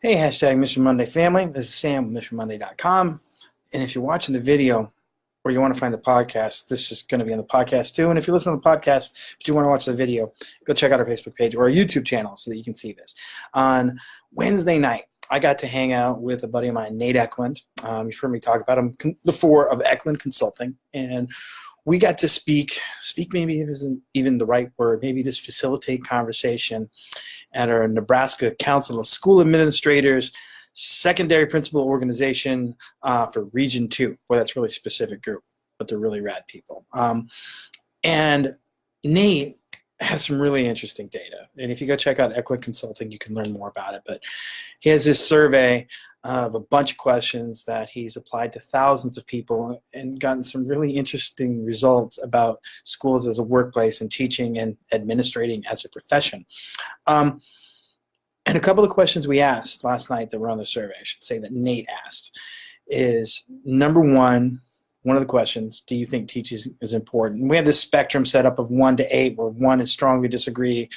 Hey, hashtag Mission Monday family. This is Sam with MissionMonday.com. And if you're watching the video or you want to find the podcast, this is going to be on the podcast too. And if you listen to the podcast but you want to watch the video, go check out our Facebook page or our YouTube channel so that you can see this. On Wednesday night, I got to hang out with a buddy of mine, Nate Eklund. You've heard me talk about him before, of Eklund Consulting. And we got to speak maybe isn't even the right word, maybe just facilitate conversation at our Nebraska Council of School Administrators Secondary Principal Organization for Region 2. Boy, that's a really specific group, but they're really rad people. And Nate has some really interesting data. And if you go check out Eklund Consulting, you can learn more about it. But he has this survey of a bunch of questions that he's applied to thousands of people and gotten some really interesting results about schools as a workplace and teaching and administrating as a profession. And a couple of questions we asked last night that were on the survey, I should say, that Nate asked, is number one of the questions, do you think teaching is important? And we have this spectrum set up of 1 to 8, where 1 is strongly disagree,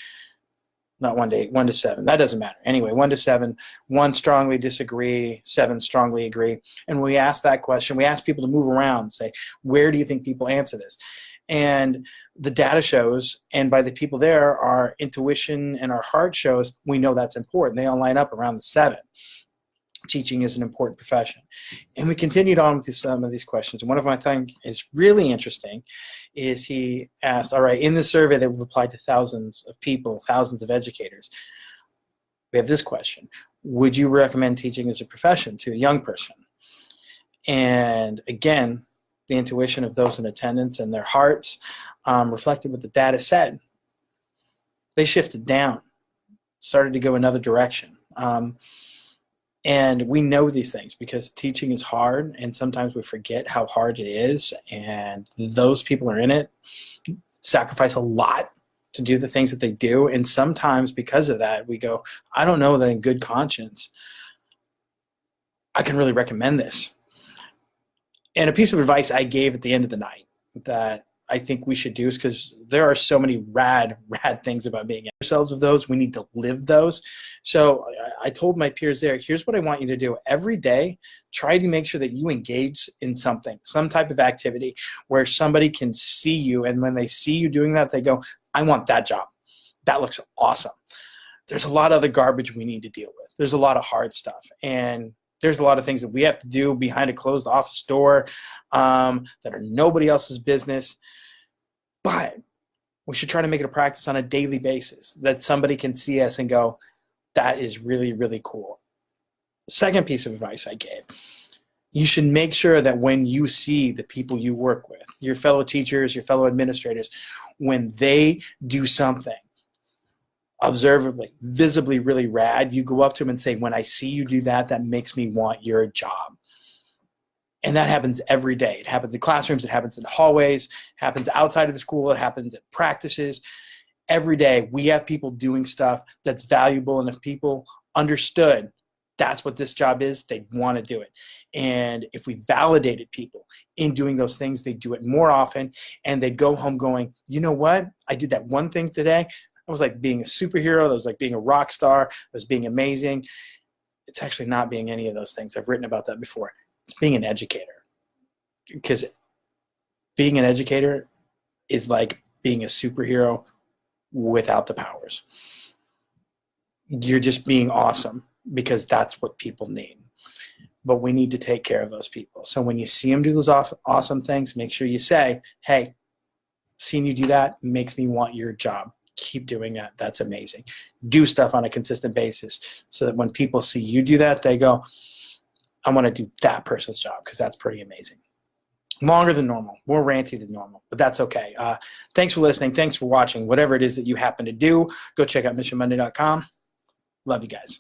not 1 to 8, 1 to 7. That doesn't matter. Anyway, 1 to 7, 1 strongly disagree, 7 strongly agree. And when we ask that question, we ask people to move around and say, where do you think people answer this? And the data shows, and by the people there, our intuition and our heart shows, we know that's important. They all line up around the 7. Teaching is an important profession. And we continued on with some of these questions. And one of them I think is really interesting is he asked, all right, in the survey that we've applied to thousands of people, thousands of educators, we have this question: would you recommend teaching as a profession to a young person? And again, the intuition of those in attendance and their hearts reflected what the data said. They shifted down, started to go another direction. And we know these things because teaching is hard, and sometimes we forget how hard it is, and those people are in it sacrifice a lot to do the things that they do, and sometimes because of that we go, I don't know that in good conscience I can really recommend this. And a piece of advice I gave at the end of the night that I think we should do is, because there are so many rad things about being ourselves of those, we need to live those. So I told my peers there, here's what I want you to do. Every day, try to make sure that you engage in something, some type of activity where somebody can see you. And when they see you doing that, they go, I want that job. That looks awesome. There's a lot of other garbage we need to deal with. There's a lot of hard stuff. And there's a lot of things that we have to do behind a closed office door that are nobody else's business. But we should try to make it a practice on a daily basis that somebody can see us and go, that is really, really cool. Second piece of advice I gave, you should make sure that when you see the people you work with, your fellow teachers, your fellow administrators, when they do something observably, visibly really rad, you go up to them and say, when I see you do that, that makes me want your job. And that happens every day. It happens in classrooms, it happens in hallways, it happens outside of the school, it happens at practices. Every day we have people doing stuff that's valuable, and if people understood that's what this job is, they'd want to do it. And if we validated people in doing those things, they'd do it more often, and they'd go home going, you know what? I did that one thing today. It was like being a superhero. That was like being a rock star. It was being amazing. It's actually not being any of those things. I've written about that before. It's being an educator, because being an educator is like being a superhero without the powers. You're just being awesome because that's what people need. But we need to take care of those people. So when you see them do those awesome things, make sure you say, hey, seeing you do that makes me want your job. Keep doing that. That's amazing. Do stuff on a consistent basis so that when people see you do that, they go, I want to do that person's job because that's pretty amazing. Longer than normal, more ranty than normal, but that's okay. Thanks for listening. Thanks for watching. Whatever it is that you happen to do, go check out missionmonday.com. Love you guys.